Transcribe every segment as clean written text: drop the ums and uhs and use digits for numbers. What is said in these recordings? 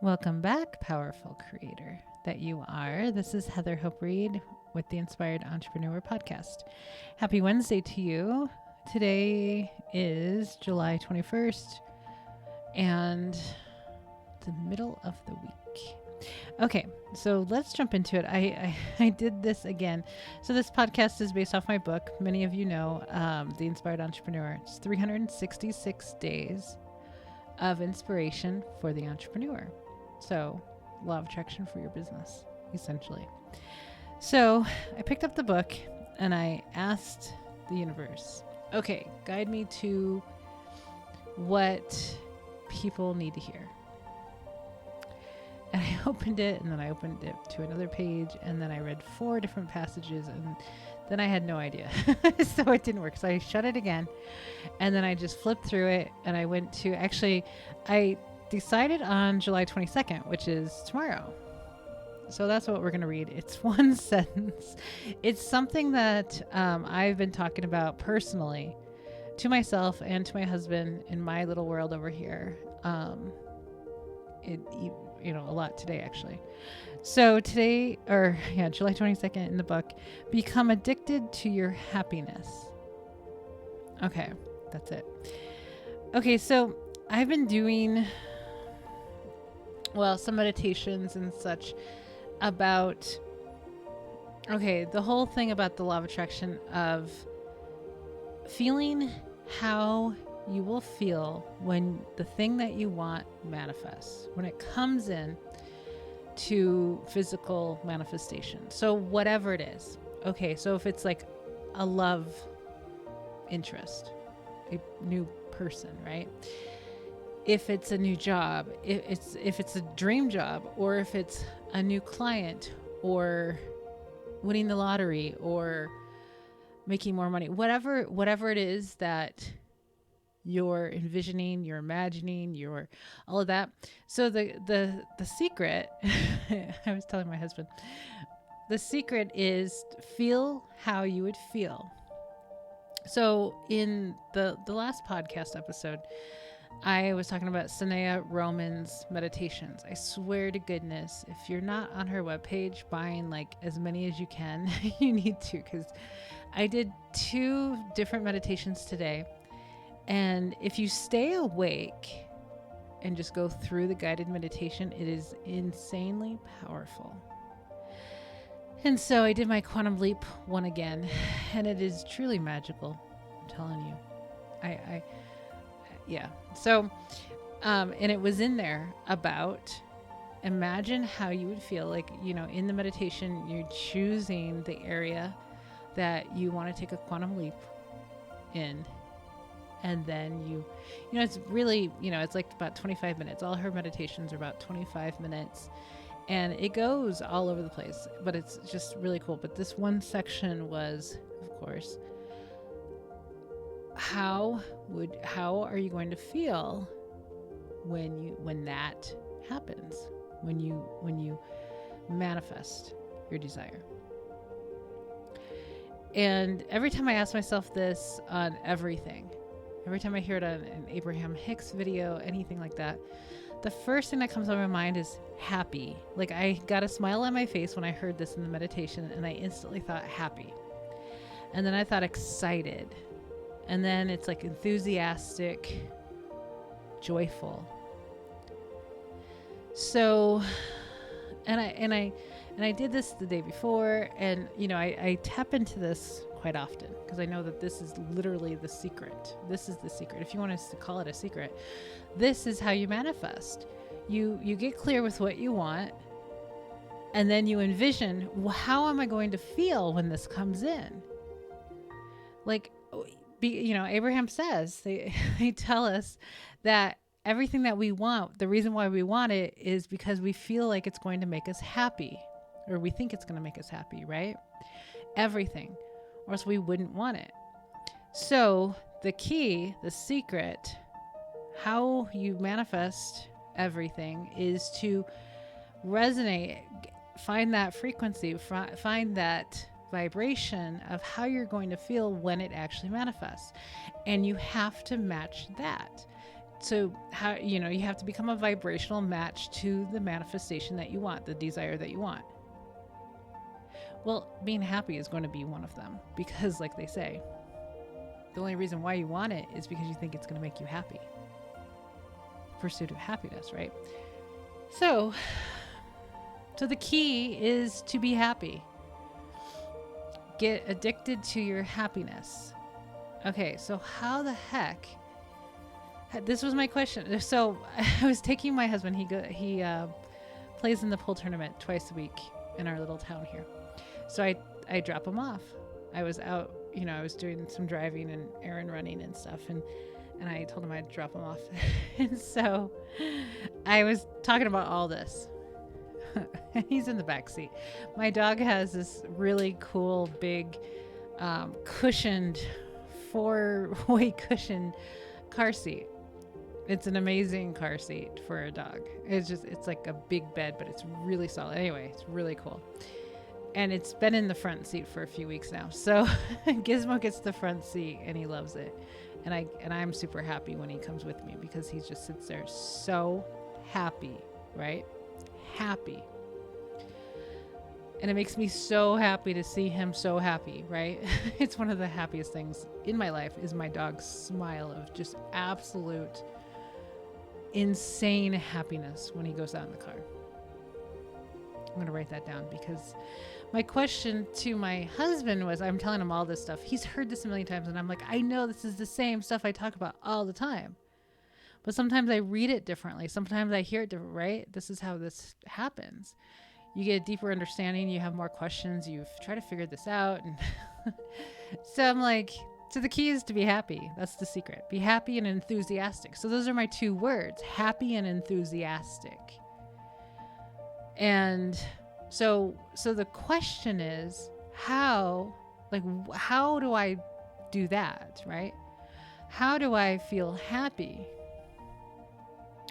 Welcome back, powerful creator that you are. This is Heather Hope Reed with the Inspired Entrepreneur Podcast. Happy Wednesday to you. Today is July 21st and the middle of the week. Okay, so let's jump into it. I did this again. So this podcast is based off my book. Many of you know, The Inspired Entrepreneur. It's 366 days of inspiration for the entrepreneur. So, law of attraction for your business, essentially. So, I picked up the book and I asked the universe, okay, guide me to what people need to hear. And I opened it, and then I opened it to another page, and then I read 4 different passages, and then I had no idea. So it didn't work. So I shut it again, and then I just flipped through it, and I went to, I decided on July 22nd, which is tomorrow. So that's what we're going to read. It's one sentence. It's something that I've been talking about personally to myself and to my husband in my little world over here. A lot today, actually. So today, July 22nd in the book, become addicted to your happiness. Okay, that's it. Okay, so I've been doing, some meditations and such about, the whole thing about the law of attraction of feeling how you will feel when the thing that you want manifests, when it comes in to physical manifestation. So whatever it is. Okay, so if it's like a love interest, a new person, right? If it's a new job, if it's a dream job, or if it's a new client, or winning the lottery, or making more money, whatever it is that you're envisioning, you're imagining, you're all of that. So the secret, I was telling my husband, the secret is feel how you would feel. So in the last podcast episode, I was talking about Sanaya Roman's meditations. I swear to goodness, if you're not on her webpage buying like as many as you can, you need to, because I did 2 different meditations today. And if you stay awake and just go through the guided meditation, it is insanely powerful. And so I did my quantum leap one again, and it is truly magical. I'm telling you. Yeah. So, and it was in there about imagine how you would feel like, in the meditation, you're choosing the area that you want to take a quantum leap in. And then it's really, it's like about 25 minutes. All her meditations are about 25 minutes. And it goes all over the place, but it's just really cool. But this one section was, of course, how are you going to feel when that happens, when you manifest your desire? And every time I ask myself this on everything, every time I hear it on an Abraham Hicks video, anything like that, the first thing that comes to my mind is happy. Like I got a smile on my face when I heard this in the meditation, and I instantly thought happy. And then I thought excited. And then it's like enthusiastic, joyful. So, and I did this the day before, and I tap into this quite often because I know that this is literally the secret. This is the secret. If you want us to call it a secret, this is how you manifest. You get clear with what you want, and then you envision, well, how am I going to feel when this comes in? Like, Abraham says, they tell us that everything that we want, the reason why we want it is because we feel like it's going to make us happy, or we think it's going to make us happy, right? Everything, or else we wouldn't want it. So the key, the secret, how you manifest everything is to resonate, find that frequency, find that vibration of how you're going to feel when it actually manifests. And you have to match that. so how, you know, you have to become a vibrational match to the manifestation that you want, the desire that you want. Well, being happy is going to be one of them, because like they say, the only reason why you want it is because you think it's going to make you happy. Pursuit of happiness, right? So the key is to be happy. Get addicted to your happiness. Okay, so how the heck? This was my question. So I was taking my husband. He plays in the pool tournament twice a week in our little town here. So I drop him off. I was out, you know, I was doing some driving and errand running and stuff, and I told him I'd drop him off. And so I was talking about all this. He's in the back seat. My dog has this really cool big cushioned 4-way cushioned car seat. It's an amazing car seat for a dog. It's like a big bed, but it's really solid. Anyway, it's really cool. And it's been in the front seat for a few weeks now. So Gizmo gets the front seat and he loves it. And I'm super happy when he comes with me, because he just sits there so happy, right? Happy. And it makes me so happy to see him so happy, right? It's one of the happiest things in my life is my dog's smile of just absolute insane happiness when he goes out in the car. I'm going to write that down, because my question to my husband was, I'm telling him all this stuff. He's heard this a million times, and I'm like, I know this is the same stuff I talk about all the time. But sometimes I read it differently. Sometimes I hear it different, right? This is how this happens. You get a deeper understanding. You have more questions. You try to figure this out. And so I'm like, so the key is to be happy. That's the secret. Be happy and enthusiastic. So those are my 2 words, happy and enthusiastic. And so the question is, how do I do that, right? How do I feel happy?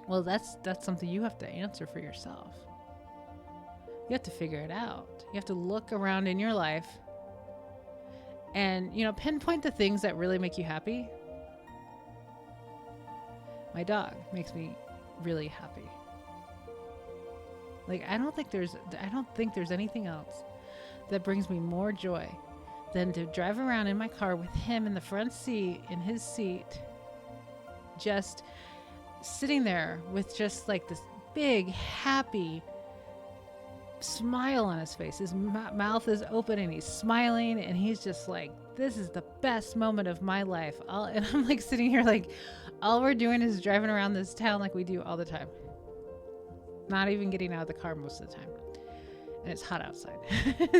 Well, that's something you have to answer for yourself. You have to figure it out. You have to look around in your life and, you know, pinpoint the things that really make you happy. My dog makes me really happy. Like, I don't think there's anything else that brings me more joy than to drive around in my car with him in the front seat, in his seat, just sitting there with just like this big, happy smile on his face. His mouth is open and he's smiling, and he's just like, this is the best moment of my life. And I'm like sitting here like, all we're doing is driving around this town like we do all the time. Not even getting out of the car most of the time. And it's hot outside.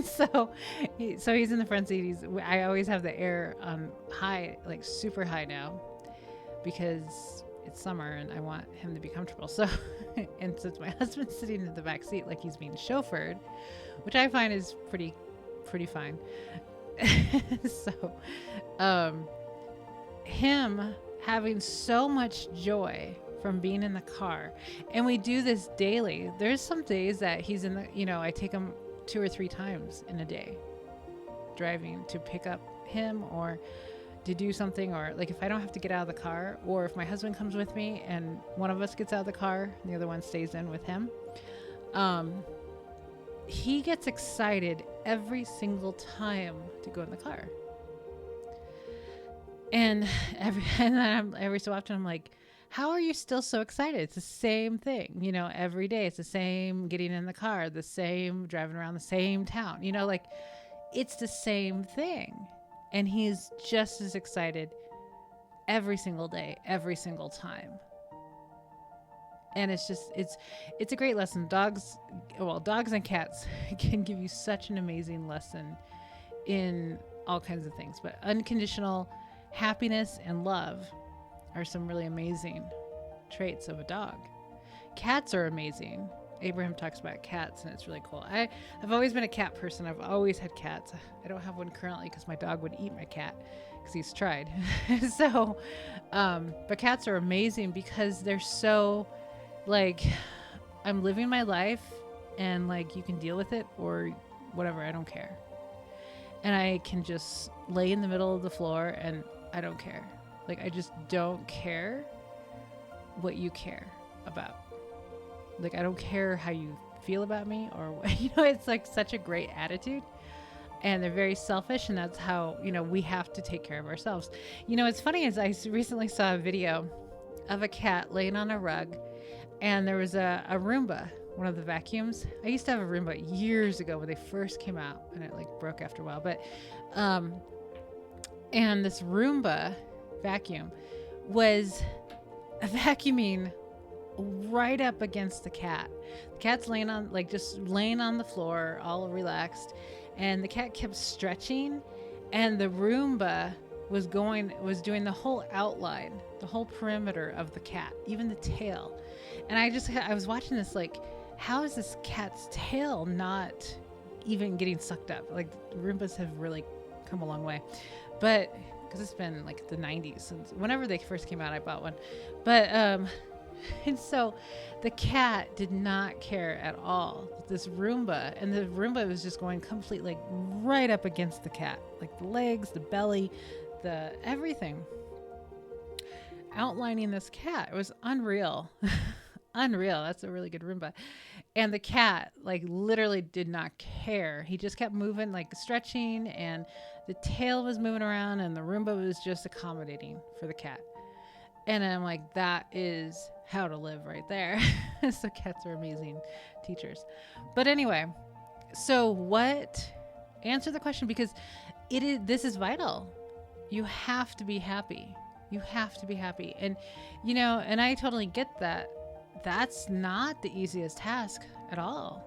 So he's in the front seat. I always have the air on high, like super high now, because it's summer and I want him to be comfortable. So, and since my husband's sitting in the back seat like he's being chauffeured, which I find is pretty fine. So, him having so much joy from being in the car, and we do this daily. There's some days that he's in the, you know, I take him 2 or 3 times in a day driving to pick up him or to do something, or like if I don't have to get out of the car, or if my husband comes with me and one of us gets out of the car and the other one stays in with him, he gets excited every single time to go in the car. And every so often I'm like, how are you still so excited? It's the same thing, you know, every day. It's the same getting in the car, the same driving around the same town, you know, like it's the same thing. And he's just as excited every single day, every single time. And it's a great lesson. Dogs and cats can give you such an amazing lesson in all kinds of things. But unconditional happiness and love are some really amazing traits of a dog. Cats are amazing. Abraham talks about cats, and it's really cool. I've always been a cat person. I've always had cats. I don't have one currently because my dog would eat my cat because he's tried. So, but cats are amazing because they're so, like, I'm living my life and, like, you can deal with it or whatever. I don't care. And I can just lay in the middle of the floor and I don't care. Like, I just don't care what you care about. Like, I don't care how you feel about me or what, it's like such a great attitude. And they're very selfish, and that's how, we have to take care of ourselves. What's funny is I recently saw a video of a cat laying on a rug, and there was a Roomba, one of the vacuums. I used to have a Roomba years ago when they first came out, and it like broke after a while. But, and this Roomba vacuum was vacuuming right up against the cat. The cat's laying on, like, just laying on the floor, all relaxed, and the cat kept stretching, and the Roomba was doing the whole outline, the whole perimeter of the cat, even the tail. And I was watching this, like, how is this cat's tail not even getting sucked up? Like, Roombas have really come a long way, but because it's been like the 90s, since whenever they first came out, I bought one. But and so the cat did not care at all. This Roomba, and the Roomba was just going completely, like, right up against the cat, like the legs, the belly, the everything, outlining this cat. It was unreal. Unreal. That's a really good Roomba. And the cat, like, literally did not care. He just kept moving, like stretching, and the tail was moving around, and the Roomba was just accommodating for the cat. And I'm like, that is how to live right there. So cats are amazing teachers. But anyway, answer the question, because this is vital. You have to be happy. You have to be happy. And, and I totally get that. That's not the easiest task at all.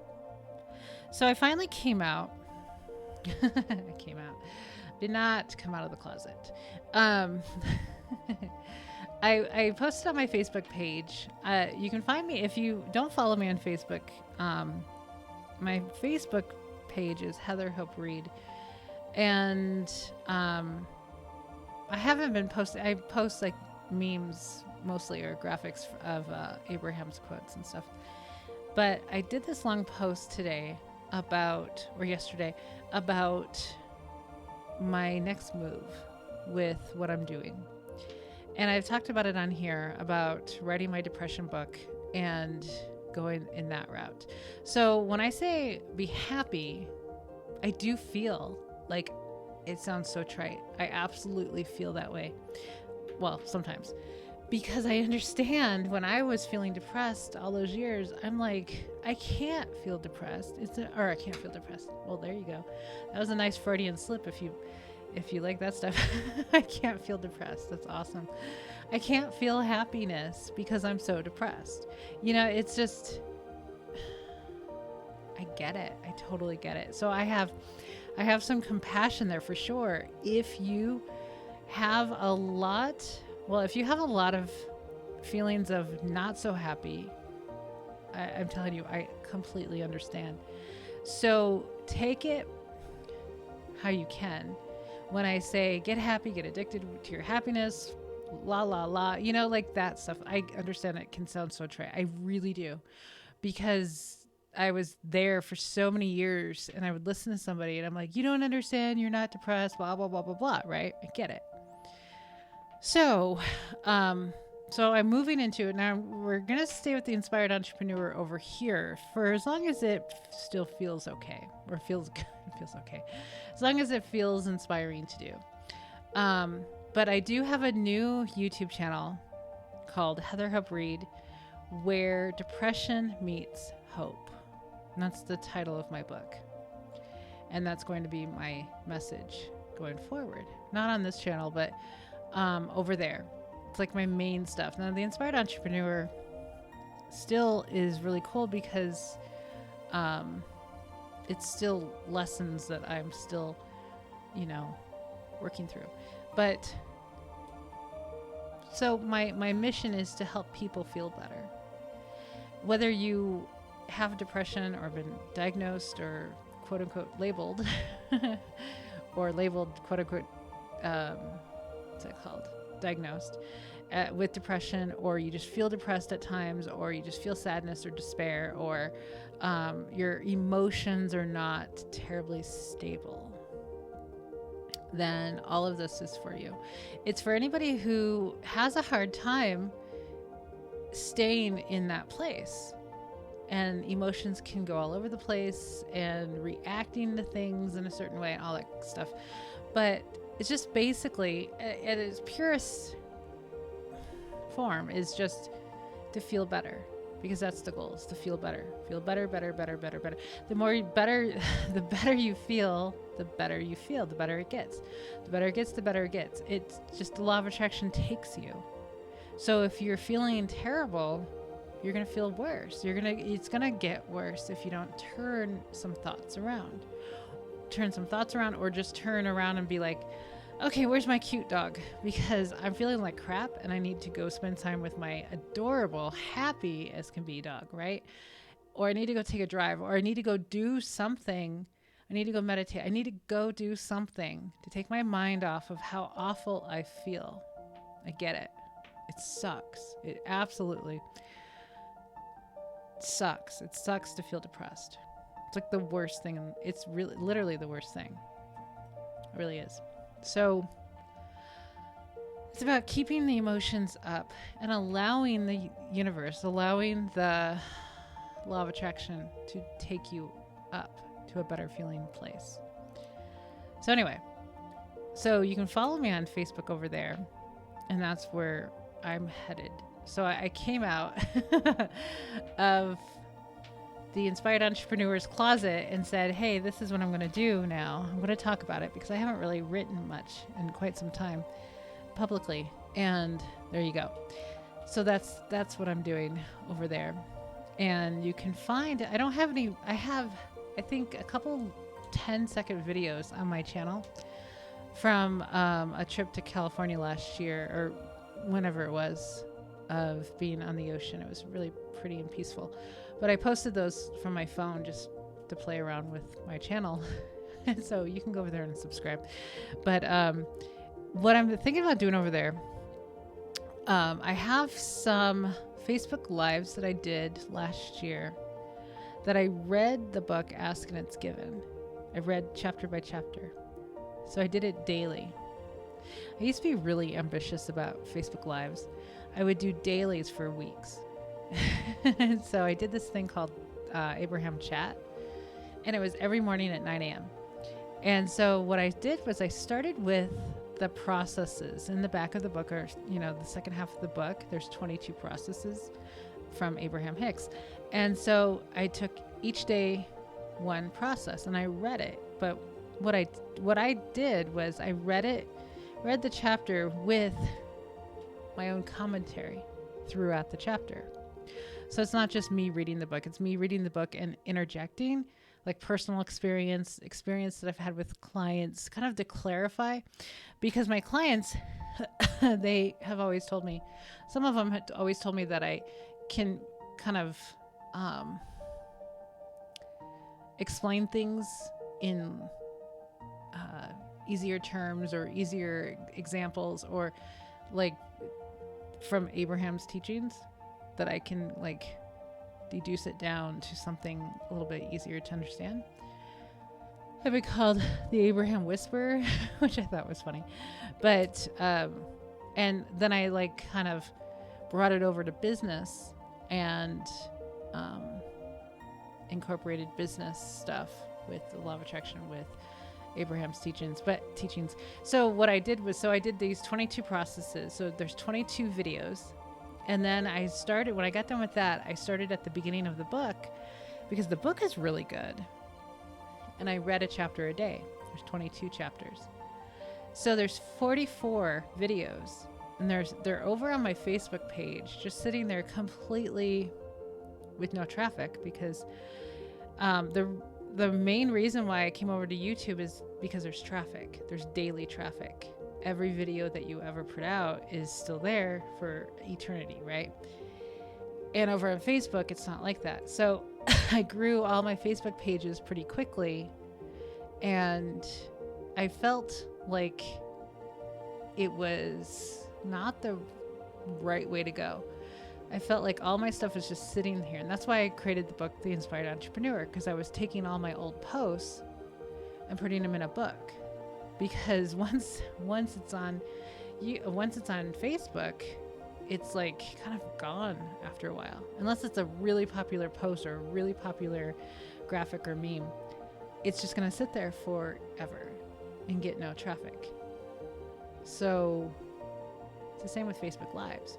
So I finally came out. Did not come out of the closet. I posted on my Facebook page. You can find me if you don't follow me on Facebook. My Facebook page is Heather Hope Reed, and I haven't been posting. I post like memes mostly, or graphics of Abraham's quotes and stuff. But I did this long post yesterday about my next move with what I'm doing. And I've talked about it on here, about writing my depression book and going in that route. So when I say be happy, I do feel like, it sounds so trite, I absolutely feel that way. Well, sometimes. Because I understand when I was feeling depressed all those years, I'm like, I can't feel depressed. I can't feel depressed. Well, there you go. That was a nice Freudian slip if you like that stuff. I can't feel depressed. That's awesome. I can't feel happiness because I'm so depressed. It's just, I get it. I totally get it. So I have some compassion there for sure. If you have a lot of feelings of not so happy, I'm telling you, I completely understand. So take it how you can. When I say get happy, get addicted to your happiness, la, la, la, like that stuff, I understand it can sound so trite. I really do. Because I was there for so many years, and I would listen to somebody and I'm like, you don't understand, you're not depressed, blah, blah, blah, blah, blah, right? I get it. So I'm moving into it. Now we're going to stay with the inspired entrepreneur over here for as long as it still feels okay, or feels good. It feels okay. As long as it feels inspiring to do. But I do have a new YouTube channel called Heather Hope Reed, where depression meets hope. And that's the title of my book. And that's going to be my message going forward. Not on this channel, but over there. It's like my main stuff. Now, the Inspired Entrepreneur still is really cool because it's still lessons that I'm still, working through. But so my mission is to help people feel better. Whether you have depression or been diagnosed or quote unquote labeled or labeled quote unquote what's it called, diagnosed with depression, or you just feel depressed at times, or you just feel sadness or despair, or your emotions are not terribly stable, then all of this is for you. It's for anybody who has a hard time staying in that place. And emotions can go all over the place and reacting to things in a certain way and all that stuff. But it's just basically, at its purest form, is just to feel better. Because that's the goal, is to feel better. Feel better, better, better, better, better. The better you feel, the better you feel, the better it gets. The better it gets, the better it gets. It's just the law of attraction takes you. So if you're feeling terrible, you're going to feel worse. It's going to get worse if you don't turn some thoughts around. Or just turn around and be like, okay, where's my cute dog? Because I'm feeling like crap and I need to go spend time with my adorable, happy as can be dog, right? Or I need to go take a drive, or I need to go do something. I need to go meditate. I need to go do something to take my mind off of how awful I feel. I get it. It sucks. It absolutely sucks. It sucks to feel depressed. It's like the worst thing. It's really, literally the worst thing. It really is. So it's about keeping the emotions up and allowing the universe, allowing the law of attraction to take you up to a better feeling place. So anyway, so you can follow me on Facebook over there, and that's where I'm headed. So I came out of the Inspired Entrepreneur's closet and said, hey, this is what I'm going to do now. I'm going to talk about it because I haven't really written much in quite some time publicly. And there you go. So that's what I'm doing over there. And you can find, I have, I think, a couple 10-second videos on my channel from a trip to California last year, or whenever it was, of being on the ocean. It was really pretty and peaceful. But I posted those from my phone just to play around with my channel. So you can go over there and subscribe. But what I'm thinking about doing over there, I have some Facebook Lives that I did last year that I read the book Ask and It's Given. I read chapter by chapter. So I did it daily. I used to be really ambitious about Facebook Lives. I would do dailies for weeks. So I did this thing called Abraham Chat, and it was every morning at 9 a.m. And so what I did was I started with the processes in the back of the book, or, the second half of the book. There's 22 processes from Abraham Hicks. And so I took each day one process and I read it. But what I did was I read the chapter with my own commentary throughout the chapter. So it's not just me reading the book, it's me reading the book and interjecting like personal experience that I've had with clients, kind of to clarify, because my clients, they have always told me, some of them had always told me that I can kind of explain things in easier terms or easier examples, or like from Abraham's teachings, that I can like deduce it down to something a little bit easier to understand. I've been called the Abraham Whisperer, which I thought was funny. But and then I like kind of brought it over to business and incorporated business stuff with the law of attraction with Abraham's teachings. So what I did was, I did these 22 processes. So there's 22 videos. And then when I got done with that, I started at the beginning of the book, because the book is really good. And I read a chapter a day. There's 22 chapters. So there's 44 videos, and they're over on my Facebook page, just sitting there completely with no traffic, because the main reason why I came over to YouTube is because there's traffic. There's daily traffic. Every video that you ever put out is still there for eternity, right? And over on Facebook, it's not like that. So I grew all my Facebook pages pretty quickly, and I felt like it was not the right way to go. I felt like all my stuff was just sitting here. And that's why I created the book, The Inspired Entrepreneur, because I was taking all my old posts and putting them in a book. Because once it's on Facebook, it's like kind of gone after a while, unless it's a really popular post or a really popular graphic or meme. It's just going to sit there forever and get no traffic. So it's the same with Facebook Lives.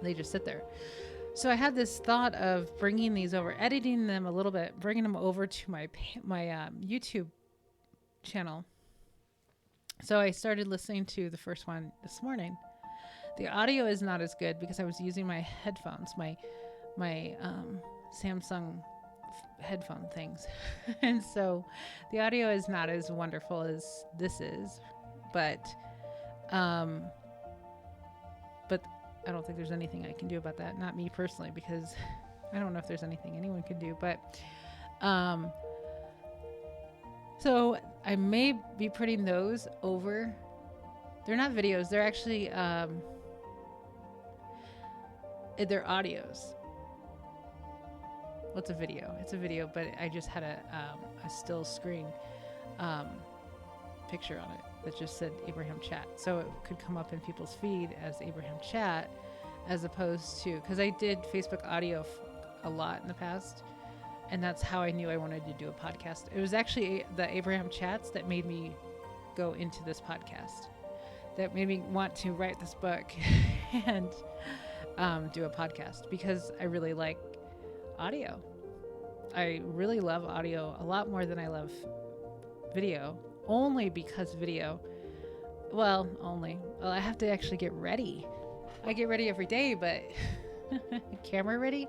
They just sit there. So I had this thought of bringing these over, editing them a little bit, bringing them over to my YouTube channel. So I started listening to the first one this morning. The audio is not as good because I was using my headphones, my Samsung headphone things. And so the audio is not as wonderful as this is, but I don't think there's anything I can do about that. Not me personally, because I don't know if there's anything anyone can do, but so I may be putting those over. They're not videos. They're actually they're audios. What's a video? It's a video, but I just had a still screen picture on it that just said Abraham Chat. So it could come up in people's feed as Abraham Chat, as opposed to, because I did Facebook audio a lot in the past, and that's how I knew I wanted to do a podcast. It was actually the Abraham Chats that made me go into this podcast, that made me want to write this book and do a podcast, because I really like audio. I really love audio a lot more than I love video, only because video, I have to actually get ready. I get ready every day, but camera ready?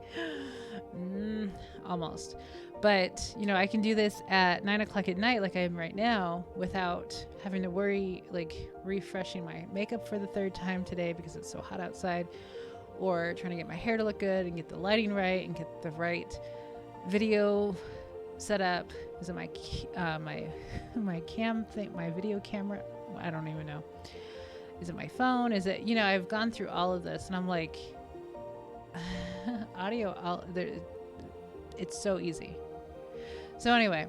Almost. But, I can do this at 9:00 at night like I am right now without having to worry, like refreshing my makeup for the third time today because it's so hot outside, or trying to get my hair to look good and get the lighting right and get the right video set up. Is it my cam thing, my video camera? I don't even know. Is it my phone? Is it, I've gone through all of this and I'm like, audio, it's so easy. So anyway,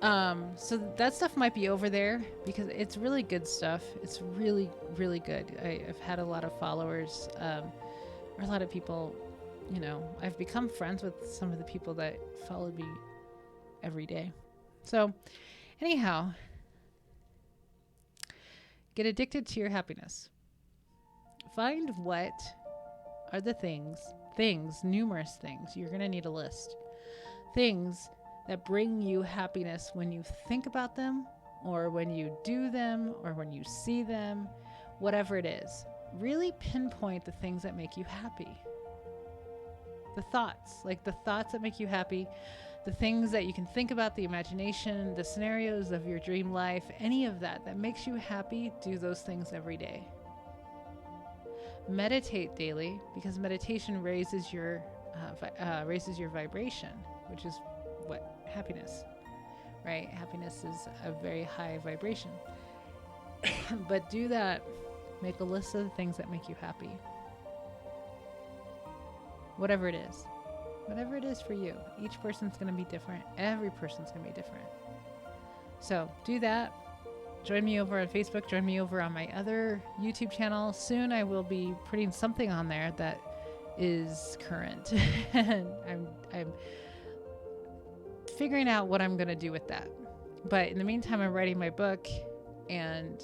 so that stuff might be over there because it's really good stuff. It's really, really good. I've had a lot of followers, or a lot of people, I've become friends with some of the people that followed me every day. So anyhow, get addicted to your happiness. Find what are the things, numerous things. You're going to need a list. Things that bring you happiness when you think about them, or when you do them, or when you see them, whatever it is. Really pinpoint the things that make you happy. The thoughts that make you happy, the things that you can think about, the imagination, the scenarios of your dream life, any of that makes you happy. Do those things every day. Meditate daily, because meditation raises your vibration, which is what happiness, right? Happiness is a very high vibration. But do that. Make a list of the things that make you happy. Whatever it is for you. Each person's going to be different. Every person's going to be different. So do that. Join me over on Facebook. Join me over on my other YouTube channel. Soon I will be putting something on there that is current. And I'm figuring out what I'm going to do with that. But in the meantime, I'm writing my book, and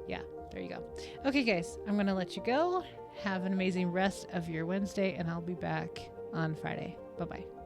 yeah, there you go. Okay, guys, I'm going to let you go. Have an amazing rest of your Wednesday, and I'll be back on Friday. Bye-bye.